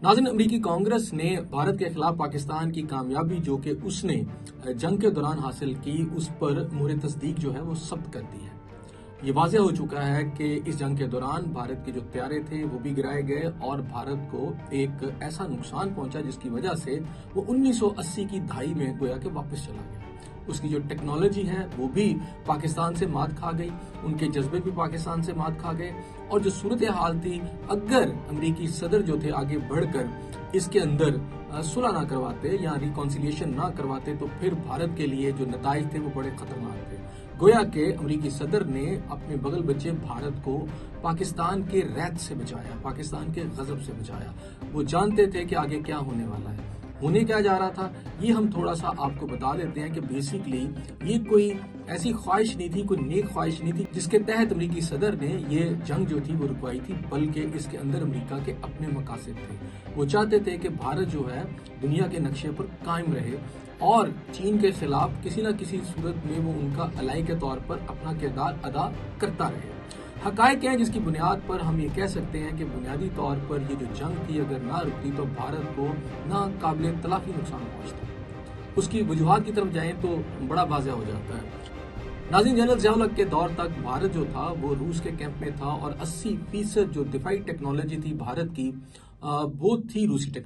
नाज़रीन, अमरीकी कांग्रेस ने भारत के खिलाफ पाकिस्तान की कामयाबी जो कि उसने जंग के दौरान हासिल की, उस पर मुहर तस्दीक जो है वो सख्त कर दी है। ये वाज़ेह हो चुका है कि इस जंग के दौरान भारत के जो तैयारे थे वो भी गिराए गए और भारत को एक ऐसा नुकसान पहुंचा जिसकी वजह से वो 1980 की दहाई में गोया के वापस चला गया। उसकी जो टेक्नोलॉजी है वो भी पाकिस्तान से मात खा गई, उनके जज्बे भी पाकिस्तान से मात खा गए। और जो सूरत हाल थी, अगर अमरीकी सदर जो थे आगे बढ़कर इसके अंदर सुलह ना करवाते या रिकॉन्सिलिएशन ना करवाते तो फिर भारत के लिए जो नताइज थे वो बड़े खतरनाक थे। गोया के अमरीकी सदर ने अपने बगल बच्चे भारत को पाकिस्तान के रैत से बचाया, पाकिस्तान के गजब से बचाया। वो जानते थे कि आगे क्या होने वाला है, होने क्या जा रहा था। ये हम थोड़ा सा आपको बता देते हैं कि बेसिकली ये कोई ऐसी ख्वाहिश नहीं थी, कोई नेक ख्वाहिश नहीं थी जिसके तहत अमरीकी सदर ने ये जंग जो थी वो रुकवाई थी, बल्कि इसके अंदर अमरीका के अपने मकासद थे। वो चाहते थे कि भारत जो है दुनिया के नक्शे पर कायम रहे और चीन के खिलाफ किसी न किसी सूरत में वो उनका अलाई के तौर पर अपना किरदार अदा करता रहे। हकायक हैं जिसकी बुनियाद पर हम ये कह सकते हैं कि बुनियादी तौर पर ये जो जंग थी अगर ना रुकती तो भारत को ना काबिल तलाफी नुकसान पहुंचता। उसकी वजूहात की तरफ जाएं तो बड़ा वाज़ेह हो जाता है। नाज़रीन, जनरल ज़िया के दौर तक भारत जो था वो रूस के कैंप में था और 80% जो दिफाई टेक्नोलॉजी थी भारत की वो थी रूसी टेक्नोलॉजी।